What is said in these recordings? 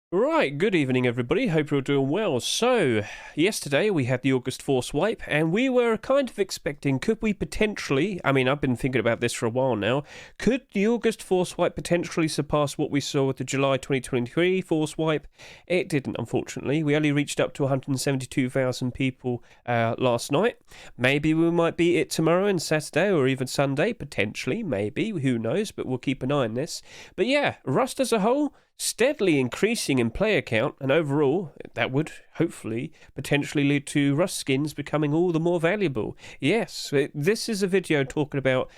Right, good evening everybody, hope you're doing well. So, yesterday we had the August Force wipe, and we were kind of expecting, could we potentially, I've been thinking about this for a while now, could the August Force wipe potentially surpass what we saw with the July 2023 Force wipe? It didn't, unfortunately. We only reached up to 172,000 people last night. Maybe we might beat it tomorrow and Saturday or even Sunday, potentially, maybe, who knows, but we'll keep an eye on this. But yeah, Rust as a whole, steadily increasing in player count, and overall, that would hopefully potentially lead to Rust skins becoming all the more valuable. Yes, this is a video talking about,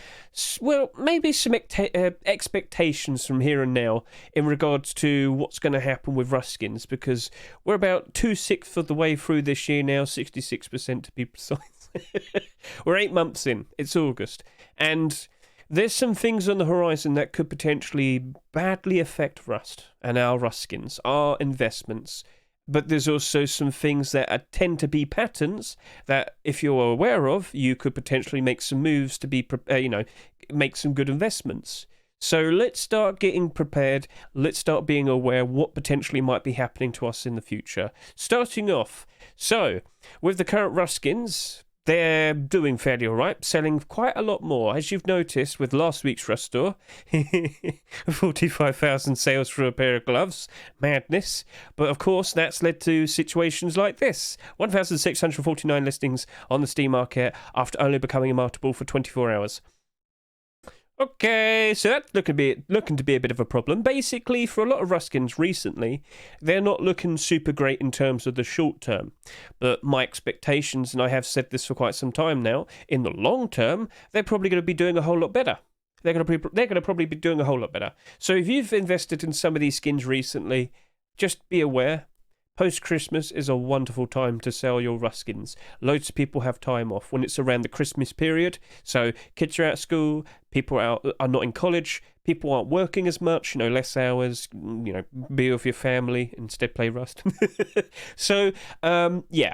well, maybe some expectations from here and now in regards to what's going to happen with Rust skins, because we're about 2/6 of the way through this year now, 66% to be precise. We're 8 months in, it's August, and there's some things on the horizon that could potentially badly affect Rust and our Rust skins, our investments. But there's also some things that tend to be patterns that, if you're aware of, you could potentially make some moves to be, make some good investments. So let's start getting prepared. Let's start being aware what potentially might be happening to us in the future. Starting off, so with the current Rust skins, they're doing fairly alright, selling quite a lot more. As you've noticed with last week's Rust store, 45,000 sales for a pair of gloves. Madness. But of course, that's led to situations like this. 1,649 listings on the Steam market after only becoming marketable for 24 hours. Okay, so that's looking to be a bit of a problem. Basically, for a lot of Rust skins recently, they're not looking super great in terms of the short term. But my expectations, and I have said this for quite some time now, in the long term, they're probably going to be doing a whole lot better. They're going to probably be doing a whole lot better. So if you've invested in some of these skins recently, just be aware. Post-Christmas is a wonderful time to sell your Rust skins. Loads of people have time off when it's around the Christmas period. So kids are out of school, people are not in college, people aren't working as much, less hours, be with your family, instead play Rust. So, yeah.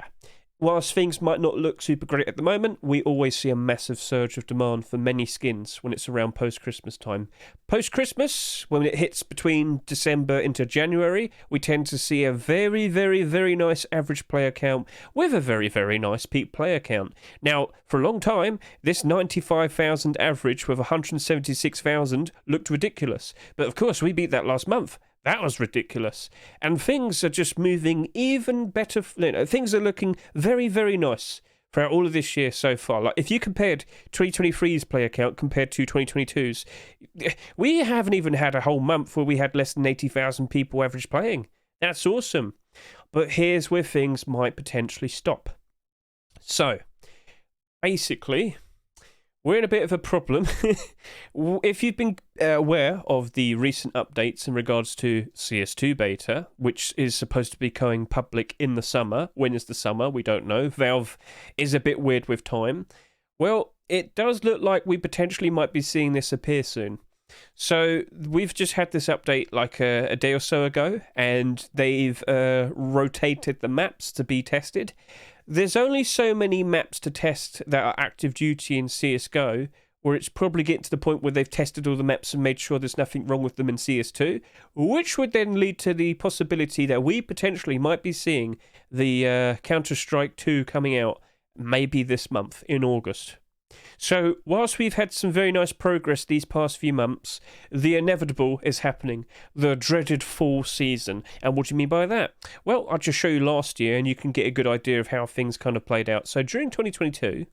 Whilst things might not look super great at the moment, we always see a massive surge of demand for many skins when it's around post-Christmas time. Post-Christmas, when it hits between December into January, we tend to see a very, very, very nice average player count with a very, very nice peak player count. Now, for a long time, this 95,000 average with 176,000 looked ridiculous. But of course, we beat that last month. That was ridiculous. And things are just moving even better. Things are looking very, very nice throughout all of this year so far. Like, if you compared 2023's player count compared to 2022's, we haven't even had a whole month where we had less than 80,000 people average playing. That's awesome. But here's where things might potentially stop. So, basically, we're in a bit of a problem. If you've been aware of the recent updates in regards to CS2 beta, which is supposed to be going public in the summer. When is the summer? We don't know. Valve is a bit weird with time. Well, it does look like we potentially might be seeing this appear soon. So we've just had this update like a day or so ago, and they've rotated the maps to be tested. There's only so many maps to test that are active duty in CSGO, where it's probably getting to the point where they've tested all the maps and made sure there's nothing wrong with them in CS2, which would then lead to the possibility that we potentially might be seeing the Counter-Strike 2 coming out maybe this month in August. So, whilst we've had some very nice progress these past few months, the inevitable is happening. The dreaded fall season. And what do you mean by that? Well, I'll just show you last year and you can get a good idea of how things kind of played out. So, during 2022,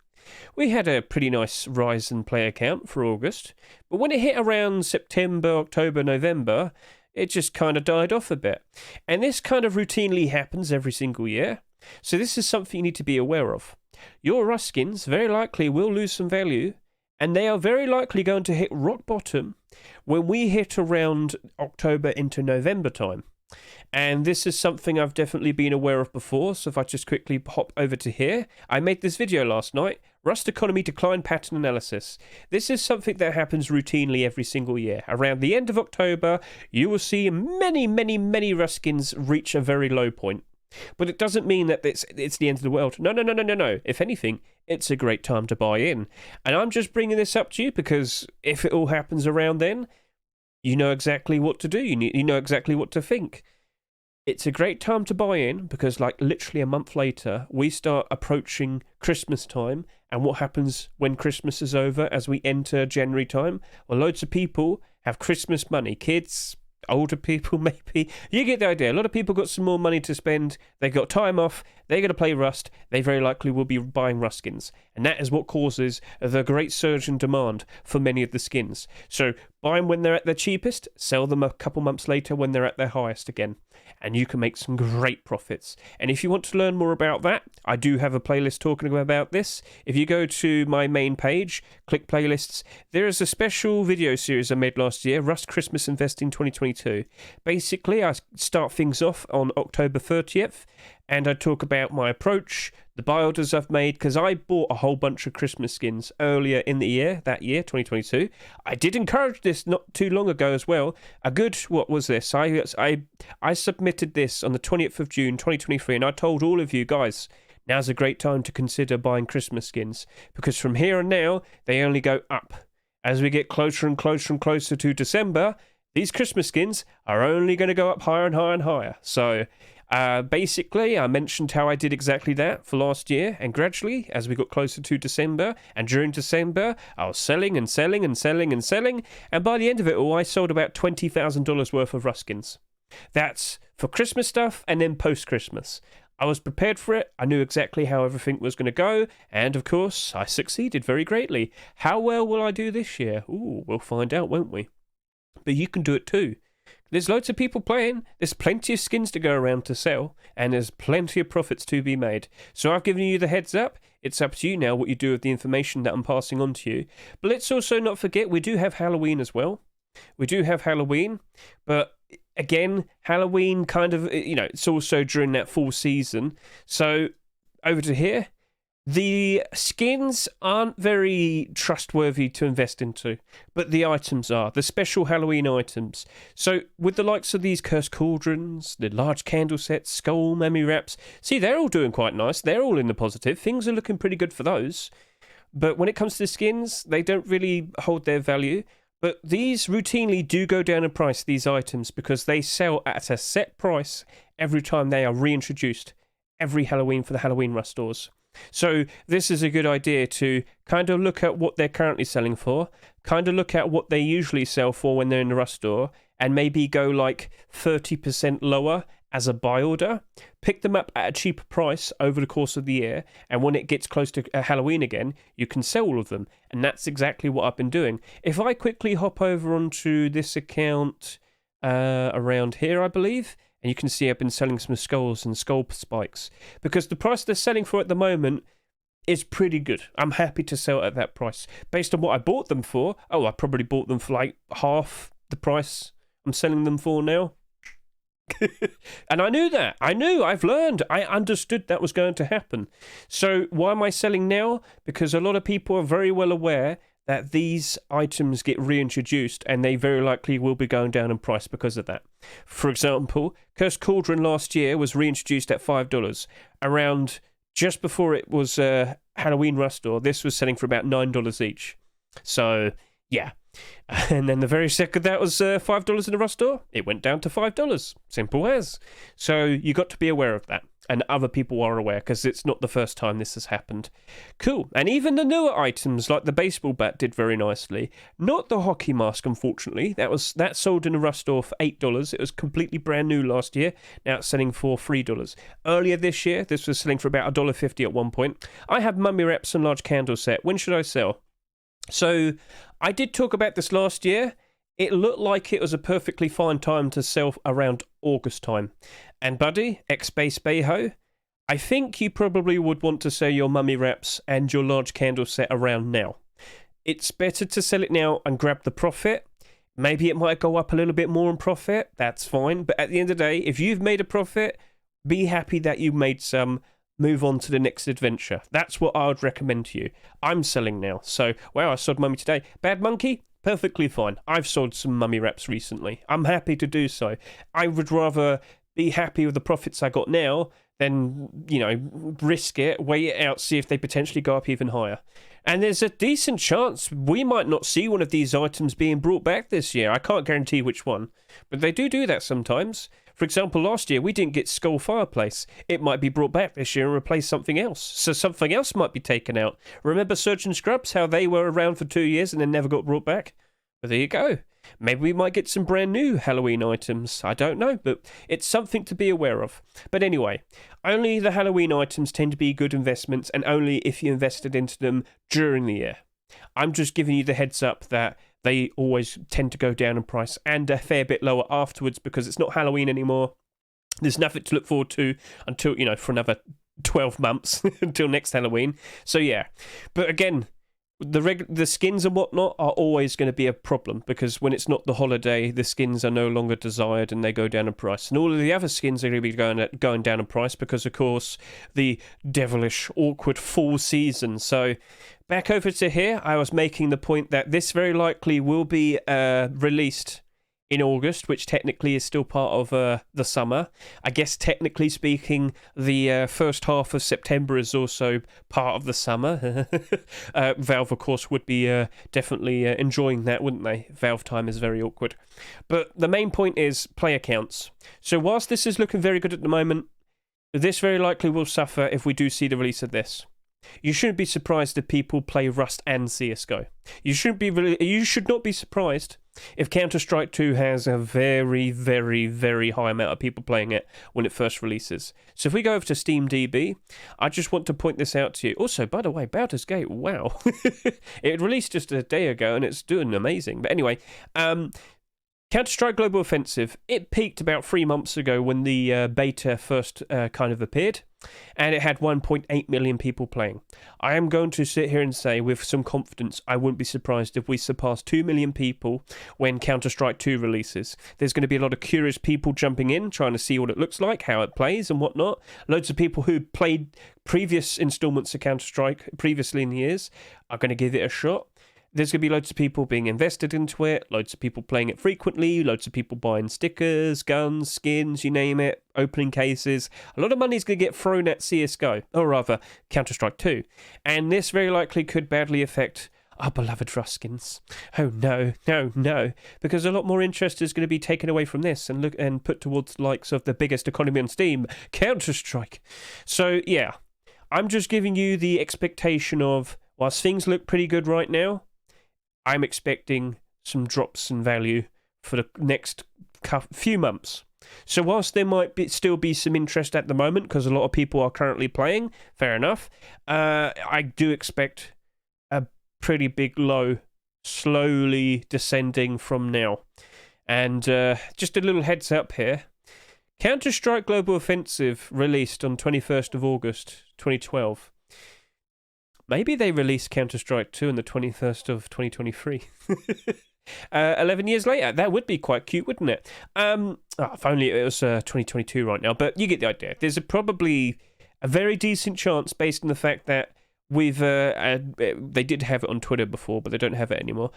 we had a pretty nice rise in player count for August. But when it hit around September, October, November, it just kind of died off a bit. And this kind of routinely happens every single year. So, this is something you need to be aware of. Your Rust skins very likely will lose some value, and they are very likely going to hit rock bottom when we hit around October into November time. And this is something I've definitely been aware of before, so if I just quickly hop over to here, I made this video last night, Rust Economy Decline Pattern Analysis. This is something that happens routinely every single year. Around the end of October, you will see many, many, many Rust skins reach a very low point. But it doesn't mean that it's the end of the world. No. If anything, it's a great time to buy in. And I'm just bringing this up to you because if it all happens around then, you know exactly what to do. You know exactly what to think. It's a great time to buy in because, like, literally a month later, we start approaching Christmas time. And what happens when Christmas is over as we enter January time? Well, loads of people have Christmas money. Kids, older people, maybe. You get the idea. A lot of people got some more money to spend. They got time off. They're going to play Rust. They very likely will be buying Rust skins. And that is what causes the great surge in demand for many of the skins. So buy them when they're at their cheapest. Sell them a couple months later when they're at their highest again. And you can make some great profits. And if you want to learn more about that, I do have a playlist talking about this. If you go to my main page, click playlists, there is a special video series I made last year, Rust Christmas Investing 2022. Basically, I start things off on October 30th, and I talk about my approach, the buy orders I've made, because I bought a whole bunch of Christmas skins earlier in the year, that year, 2022. I did encourage this not too long ago as well. A good, what was this? I submitted this on the 20th of June, 2023, and I told all of you guys, now's a great time to consider buying Christmas skins, because from here on now, they only go up. As we get closer and closer and closer to December, these Christmas skins are only going to go up higher and higher and higher. So basically, I mentioned how I did exactly that for last year, and gradually, as we got closer to December, and during December, I was selling and selling and selling and selling, and by the end of it all, I sold about $20,000 worth of Rust skins. That's for Christmas stuff, and then post-Christmas. I was prepared for it, I knew exactly how everything was going to go, and of course, I succeeded very greatly. How well will I do this year? Ooh, we'll find out, won't we? But you can do it too. There's loads of people playing, there's plenty of skins to go around to sell, and there's plenty of profits to be made. So I've given you the heads up. It's up to you now what you do with the information that I'm passing on to you. But let's also not forget we do have Halloween as well. We do have Halloween, but again, Halloween kind of, it's also during that fall season. So over to here. The skins aren't very trustworthy to invest into, but the items are, the special Halloween items. So with the likes of these Cursed Cauldrons, the large candle sets, skull memory wraps, see, they're all doing quite nice. They're all in the positive. Things are looking pretty good for those. But when it comes to the skins, they don't really hold their value. But these routinely do go down in price, these items, because they sell at a set price every time they are reintroduced, every Halloween for the Halloween Rust stores. So this is a good idea to kind of look at what they're currently selling for, kind of look at what they usually sell for when they're in the Rust store, and maybe go like 30% lower as a buy order. Pick them up at a cheaper price over the course of the year, and when it gets close to Halloween again, you can sell all of them. And that's exactly what I've been doing. If I quickly hop over onto this account around here, I believe, and you can see I've been selling some skulls and skull spikes, because the price they're selling for at the moment is pretty good. I'm happy to sell at that price. Based on what I bought them for, I probably bought them for like half the price I'm selling them for now. And I knew that. I've learned. I understood that was going to happen. So why am I selling now? Because a lot of people are very well aware that these items get reintroduced, and they very likely will be going down in price because of that. For example, Cursed Cauldron last year was reintroduced at $5. Around just before it was Halloween Rust store, this was selling for about $9 each. So, yeah. And then the very second that was $5 in the Rust store, it went down to $5. Simple as. So you got to be aware of that. And other people are aware, because it's not the first time this has happened. Cool. And even the newer items, like the baseball bat, did very nicely. Not the hockey mask, unfortunately. That sold in the Rust store for $8. It was completely brand new last year. Now it's selling for $3. Earlier this year, this was selling for about $1.50 at one point. I have mummy wraps and large candle set. When should I sell? So I did talk about this last year. It looked like it was a perfectly fine time to sell around August time. And buddy, X-Base Bayho, I think you probably would want to sell your mummy wraps and your large candle set around now. It's better to sell it now and grab the profit. Maybe it might go up a little bit more in profit. That's fine. But at the end of the day, if you've made a profit, be happy that you made some. Move on to the next adventure. That's what I would recommend to you. I'm selling now. So, wow, I sold mummy today. Bad monkey? Perfectly fine. I've sold some mummy wraps recently. I'm happy to do so. I would rather be happy with the profits I got now than, risk it, wait it out, see if they potentially go up even higher. And there's a decent chance we might not see one of these items being brought back this year. I can't guarantee which one, but they do that sometimes. For example, last year we didn't get Skull Fireplace. It might be brought back this year and replace something else. So something else might be taken out. Remember Surgeon Scrubs, how they were around for 2 years and then never got brought back? Well, there you go. Maybe we might get some brand new Halloween items. I don't know, but it's something to be aware of. But anyway, only the Halloween items tend to be good investments, and only if you invested into them during the year. I'm just giving you the heads up that they always tend to go down in price and a fair bit lower afterwards because it's not Halloween anymore. There's nothing to look forward to until, for another 12 months until next Halloween. So yeah, but again, the skins and whatnot are always going to be a problem because when it's not the holiday, the skins are no longer desired and they go down in price. And all of the other skins are going to be going down in price because, of course, the devilish, awkward fall season. So back over to here, I was making the point that this very likely will be released in August, which technically is still part of the summer. I guess technically speaking, the first half of September is also part of the summer. Valve, of course, would be definitely enjoying that, wouldn't they? Valve time is very awkward. But the main point is player counts. So whilst this is looking very good at the moment, this very likely will suffer if we do see the release of this. You shouldn't be surprised if people play Rust and CSGO. You should not be surprised if Counter-Strike 2 has a very, very, very high amount of people playing it when it first releases. So if we go over to SteamDB, I just want to point this out to you. Also, by the way, Baldur's Gate, wow. It released just a day ago and it's doing amazing. But anyway, Counter-Strike Global Offensive, it peaked about 3 months ago when the beta first kind of appeared, and it had 1.8 million people playing. I am going to sit here and say with some confidence, I wouldn't be surprised if we surpass 2 million people when Counter-Strike 2 releases. There's going to be a lot of curious people jumping in, trying to see what it looks like, how it plays and whatnot. Loads of people who played previous installments of Counter-Strike previously in the years are going to give it a shot. There's going to be loads of people being invested into it, loads of people playing it frequently, loads of people buying stickers, guns, skins, you name it, opening cases. A lot of money is going to get thrown at CSGO, or rather, Counter-Strike 2. And this very likely could badly affect our beloved Rust skins. Oh no, no, no. Because a lot more interest is going to be taken away from this and put towards the likes of the biggest economy on Steam, Counter-Strike. So yeah, I'm just giving you the expectation of, whilst things look pretty good right now, I'm expecting some drops in value for the next few months. So whilst there might still be some interest at the moment, because a lot of people are currently playing, fair enough, I do expect a pretty big low slowly descending from now. And just a little heads up here. Counter-Strike Global Offensive released on 21st of August 2012. Maybe they released Counter-Strike 2 on the 21st of 2023. 11 years later. That would be quite cute, wouldn't it? If only it was 2022 right now. But you get the idea. There's probably a very decent chance based on the fact that they did have it on Twitter before, but they don't have it anymore.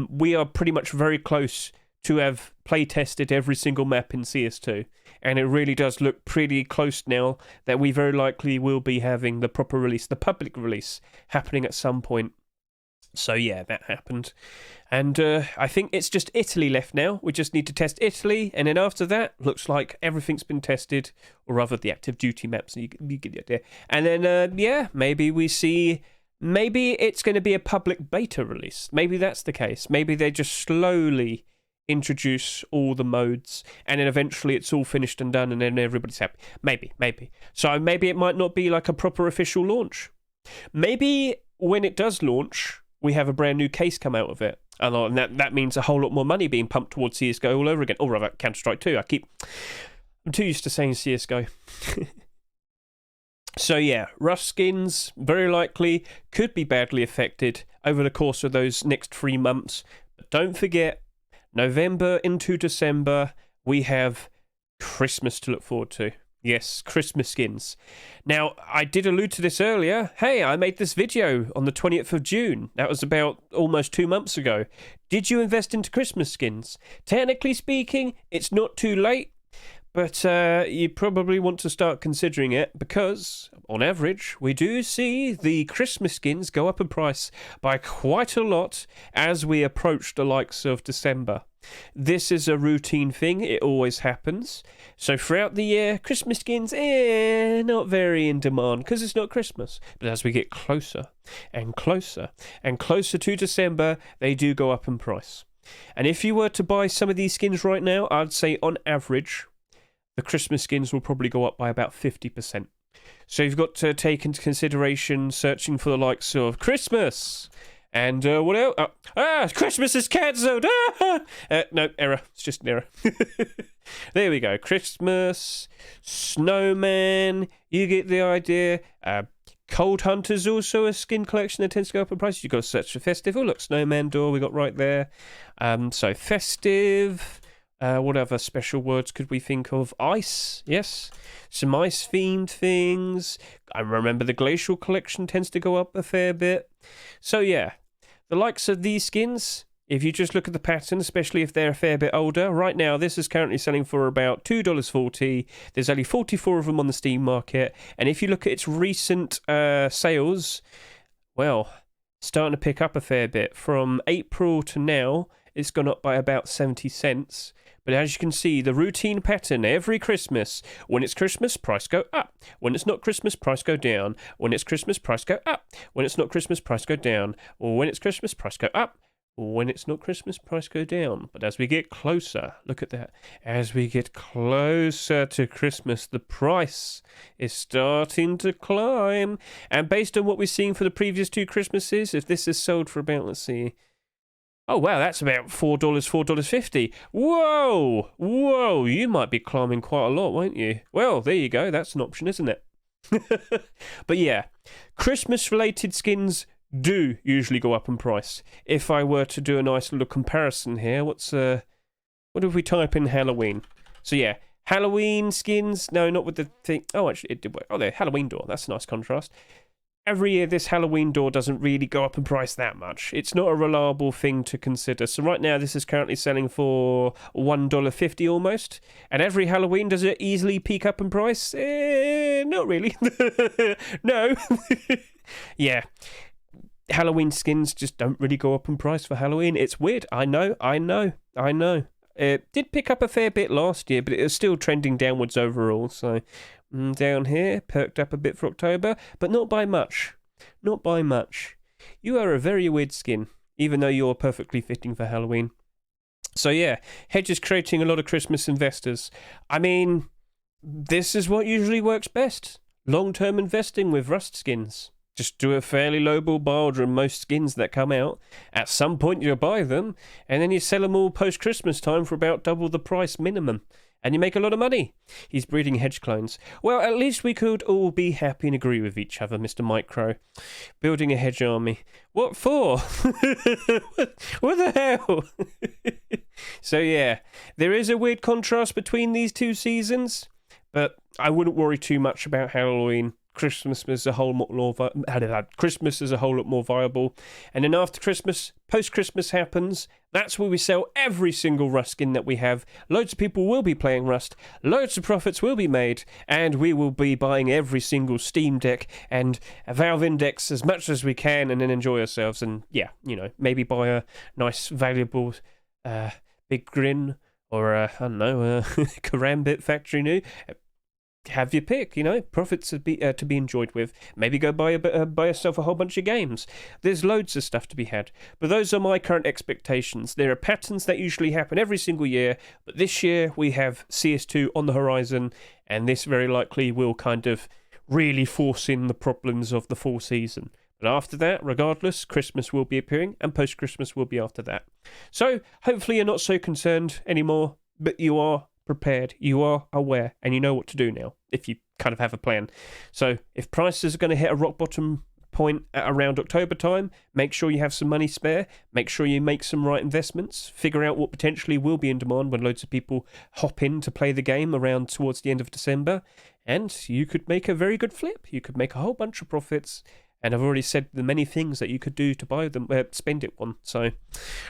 We are pretty much very close to have play tested every single map in CS2, and it really does look pretty close now that we very likely will be having the proper release, the public release, happening at some point. So yeah, that happened, and I think it's just Italy left now. We just need to test Italy, and then after that, looks like everything's been tested, or rather the active duty maps. You get the idea. And then yeah, maybe we see. Maybe it's going to be a public beta release. Maybe that's the case. Maybe they just slowly introduce all the modes, and then eventually it's all finished and done, and then everybody's happy. Maybe. So maybe it might not be like a proper official launch. Maybe when it does launch, we have a brand new case come out of it, and that means a whole lot more money being pumped towards CSGO all over again. Or rather, Counter-Strike 2. I'm too used to saying CSGO. So yeah, Rust skins very likely could be badly affected over the course of those next 3 months. But don't forget, November into December, we have Christmas to look forward to. Yes, Christmas skins. Now, I did allude to this earlier. Hey, I made this video on the 20th of June. That was about almost 2 months ago. Did you invest into Christmas skins? Technically speaking, it's not too late, but you probably want to start considering it because, on average, we do see the Christmas skins go up in price by quite a lot as we approach the likes of December. This is a routine thing. It always happens. So throughout the year, Christmas skins, not very in demand because it's not Christmas. But as we get closer and closer and closer to December, they do go up in price. And if you were to buy some of these skins right now, I'd say on average, the Christmas skins will probably go up by about 50%. So you've got to take into consideration searching for the likes of Christmas. And what else? Christmas is cancelled! No, error. It's just an error. There we go. Christmas, Snowman, you get the idea. Cold Hunter's also a skin collection that tends to go up in price. You've got to search for Festive. Oh, look, Snowman door we got right there. So Festive. What other special words could we think of? Ice, yes. Some ice-themed things. I remember the Glacial collection tends to go up a fair bit. So, yeah. The likes of these skins, if you just look at the pattern, especially if they're a fair bit older, right now this is currently selling for about $2.40. There's only 44 of them on the Steam market. And if you look at its recent sales, well, starting to pick up a fair bit. From April to now, it's gone up by about 70 cents. But as you can see, the routine pattern every Christmas, when it's Christmas, price go up. When it's not Christmas, price go down. When it's Christmas, price go up. When it's not Christmas, price go down. Or when it's Christmas, price go up. When it's not Christmas, price go down. But as we get closer, look at that. As we get closer to Christmas, the price is starting to climb. And based on what we've seen for the previous two Christmases, if this is sold for about, let's see, oh, wow, that's about $4, $4.50. Whoa, you might be climbing quite a lot, won't you? Well, there you go. That's an option, isn't it? But yeah, Christmas-related skins do usually go up in price. If I were to do a nice little comparison here, what if we type in Halloween? So yeah, Halloween skins. No, not with the thing. Oh, actually, it did work. Oh, there, Halloween door. That's a nice contrast. Every year, this Halloween door doesn't really go up in price that much. It's not a reliable thing to consider. So right now, this is currently selling for $1.50 almost. And every Halloween, does it easily peak up in price? Not really. No. Yeah. Halloween skins just don't really go up in price for Halloween. It's weird. I know. It did pick up a fair bit last year, but it was still trending downwards overall. So down here, perked up a bit for October, but not by much. Not by much. You are a very weird skin, even though you're perfectly fitting for Halloween. So yeah, Hedge is creating a lot of Christmas investors. I mean, this is what usually works best. Long-term investing with Rust skins. Just do a fairly lowball build on most skins that come out. At some point you'll buy them, and then you sell them all post-Christmas time for about double the price minimum. And you make a lot of money. He's breeding Hedge clones. Well, at least we could all be happy and agree with each other, Mr. Micro. Building a Hedge army. What for? What the hell? So yeah, there is a weird contrast between these two seasons, but I wouldn't worry too much about Halloween. Christmas as a whole look more viable. And then after Christmas, post-Christmas happens. That's where we sell every single Rust skin that we have. Loads of people will be playing Rust. Loads of profits will be made. And we will be buying every single Steam Deck and Valve Index as much as we can and then enjoy ourselves. And yeah, maybe buy a nice, valuable Big Grin or, I don't know, Karambit Factory New. Have your pick, profits to be enjoyed with. Maybe go buy yourself a whole bunch of games. There's loads of stuff to be had. But those are my current expectations. There are patterns that usually happen every single year, but this year we have CS2 on the horizon, and this very likely will kind of really force in the problems of the fall season. But after that, regardless, Christmas will be appearing, and post-Christmas will be after that. So, hopefully you're not so concerned anymore, but you are prepared, you are aware, and you know what to do now, if you kind of have a plan. So if prices are going to hit a rock bottom point at around October time, make sure you have some money spare, make sure you make some right investments, figure out what potentially will be in demand when loads of people hop in to play the game around towards the end of December, and you could make a very good flip. You could make a whole bunch of profits. And I've already said the many things that you could do to buy them, spend it on. So,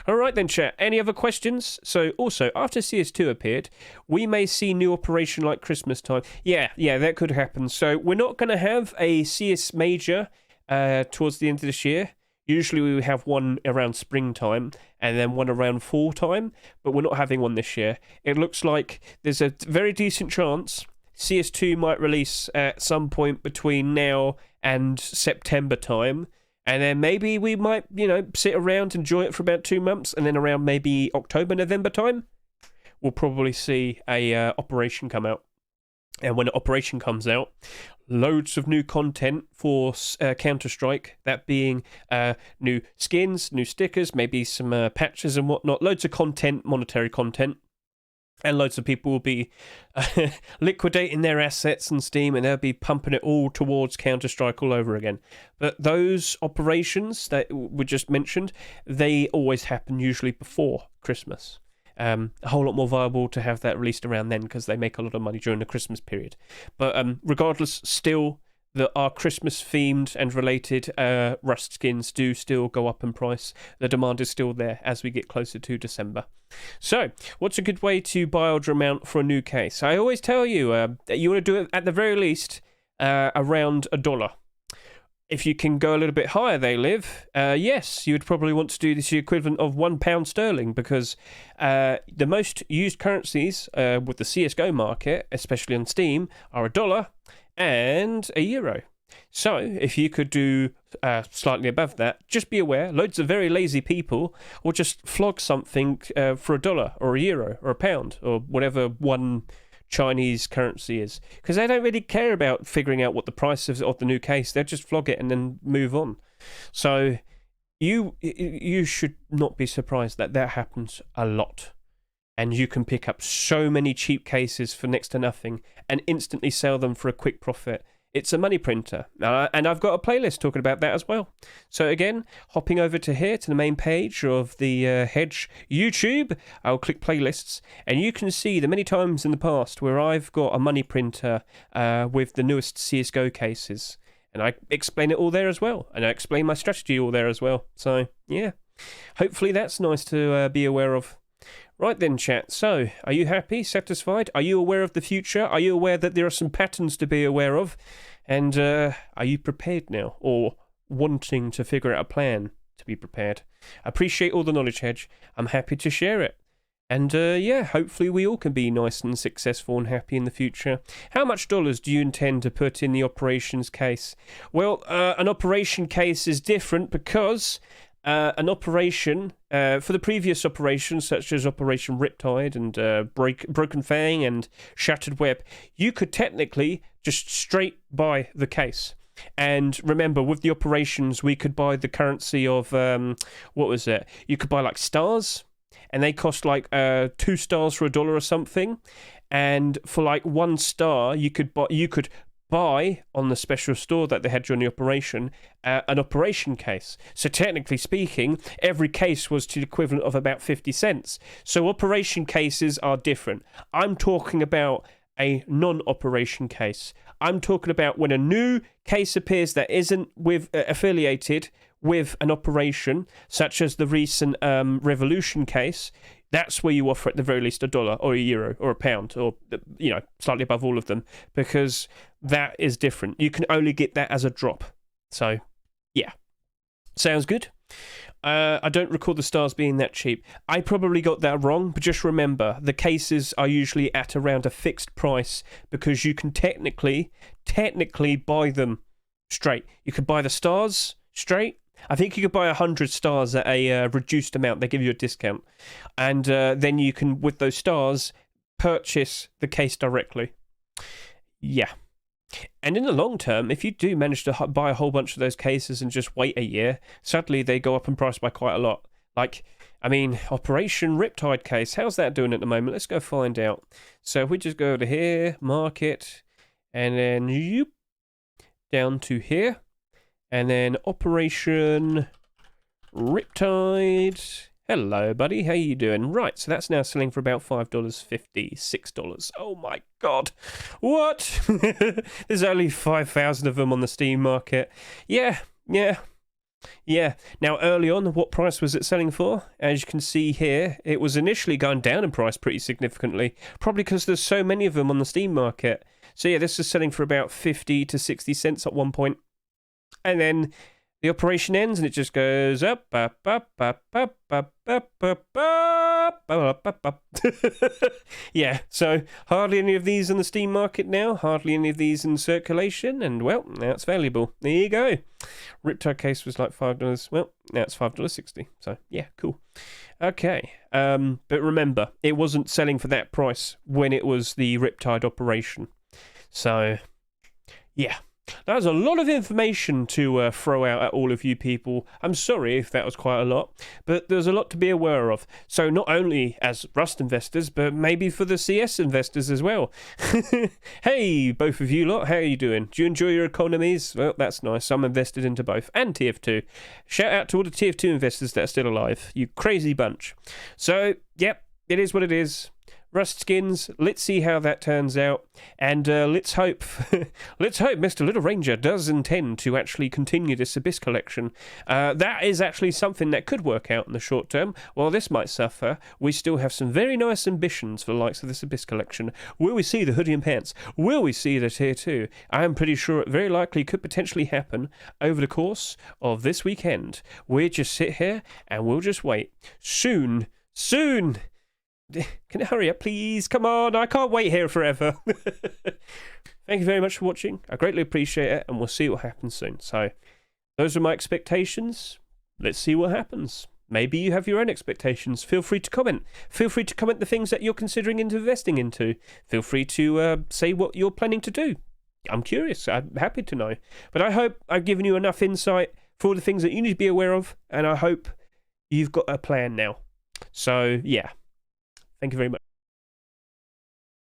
all right then, chat. Any other questions? So, also, after CS2 appeared, we may see new Operation like Christmas time. Yeah, that could happen. So, we're not going to have a CS Major towards the end of this year. Usually we have one around springtime and then one around fall time, but we're not having one this year. It looks like there's a very decent chance CS2 might release at some point between now and September time, and then maybe we might, sit around, enjoy it for about 2 months, and then around maybe October, November time, we'll probably see a Operation come out. And when Operation comes out, loads of new content for Counter-Strike, that being new skins, new stickers, maybe some patches and whatnot, loads of content, monetary content. And loads of people will be liquidating their assets on Steam, and they'll be pumping it all towards Counter-Strike all over again. But those operations that were just mentioned, they always happen usually before Christmas. A whole lot more viable to have that released around then, because they make a lot of money during the Christmas period. But regardless, still, our Christmas-themed and related Rust skins do still go up in price. The demand is still there as we get closer to December. So, what's a good way to buy or mount for a new case? I always tell you that you want to do it at the very least around $1. If you can go a little bit higher, they live, yes, you would probably want to do this equivalent of £1 sterling, because the most used currencies with the CSGO market, especially on Steam, are $1 and €1. So if you could do slightly above that, just be aware, loads of very lazy people will just flog something for $1 or €1 or £1 or whatever one Chinese currency is, because they don't really care about figuring out what the price of the new case. They'll just flog it and then move on. So you should not be surprised that happens a lot, and you can pick up so many cheap cases for next to nothing and instantly sell them for a quick profit. It's a money printer, and I've got a playlist talking about that as well. So again, hopping over to here, to the main page of the Hedge YouTube, I'll click playlists, and you can see the many times in the past where I've got a money printer with the newest CSGO cases. And I explain it all there as well, and I explain my strategy all there as well. So, yeah, hopefully that's nice to be aware of. Right then, chat. So, are you happy? Satisfied? Are you aware of the future? Are you aware that there are some patterns to be aware of? And are you prepared now? Or wanting to figure out a plan to be prepared? I appreciate all the knowledge, Hedge. I'm happy to share it. And yeah, hopefully we all can be nice and successful and happy in the future. How much dollars do you intend to put in the operations case? Well, an operation case is different because an operation, for the previous operations, such as Operation Riptide and Broken Fang and Shattered Web, you could technically just straight buy the case. And remember, with the operations, we could buy the currency of, what was it? You could buy like stars, and they cost like 2 stars for $1 or something. And for like 1 star, you could buy on the special store that they had during the operation an operation case. So technically speaking, every case was to the equivalent of about 50 cents. So operation cases are different. I'm talking about a non-operation case. I'm talking about when a new case appears that isn't affiliated with an operation, such as the recent Revolution case. That's where you offer at the very least $1 or €1 or £1, or slightly above all of them, because that is different. You can only get that as a drop. So, yeah. Sounds good. I don't recall the stars being that cheap. I probably got that wrong, but just remember, the cases are usually at around a fixed price, because you can technically buy them straight. You could buy the stars straight. I think you could buy 100 stars at a reduced amount. They give you a discount. And then you can, with those stars, purchase the case directly. Yeah. And in the long term, if you do manage to buy a whole bunch of those cases and just wait a year, sadly, they go up in price by quite a lot. Like, I mean, Operation Riptide case, how's that doing at the moment? Let's go find out. So if we just go to here, market, and then down to here. And then Operation Riptide. Hello, buddy. How you doing? Right, so that's now selling for about $5.50, $6. Oh my god. What? There's only 5,000 of them on the Steam market. Yeah. Now, early on, what price was it selling for? As you can see here, it was initially going down in price pretty significantly. Probably because there's so many of them on the Steam market. So yeah, this is selling for about 50 to 60 cents at one point. And then the operation ends and it just goes up, up, up, up, up, up, up, up, up. Yeah, so hardly any of these in the Steam market now, hardly any of these in circulation, and well, now it's valuable. There you go. Riptide case was like $5. Well, now it's $5.60. So yeah, cool. Okay, but remember, it wasn't selling for that price when it was the Riptide operation. So yeah. That was a lot of information to throw out at all of you people. I'm sorry if that was quite a lot, but there's a lot to be aware of. So not only as Rust investors, but maybe for the CS investors as well. Hey, both of you lot, how are you doing? Do you enjoy your economies? Well, that's nice. I'm invested into both. And TF2. Shout out to all the TF2 investors that are still alive. You crazy bunch. So, yep, it is what it is. Rust skins, let's see how that turns out, and let's hope Mr. Little Ranger does intend to actually continue this Abyss collection. That is actually something that could work out in the short term. While this might suffer, we still have some very nice ambitions for the likes of this Abyss collection. Will we see the hoodie and pants? Will we see the tier 2? I am pretty sure it very likely could potentially happen over the course of this weekend. We'll just sit here and we'll just wait. Soon! Can you hurry up, please? Come on, I can't wait here forever. Thank you very much for watching. I greatly appreciate it, and we'll see what happens soon. So, those are my expectations. Let's see what happens. Maybe you have your own expectations. Feel free to comment. Feel free to comment the things that you're considering investing into. Feel free to say what you're planning to do. I'm curious. I'm happy to know. But I hope I've given you enough insight for all the things that you need to be aware of, and I hope you've got a plan now. So, yeah. Thank you very much.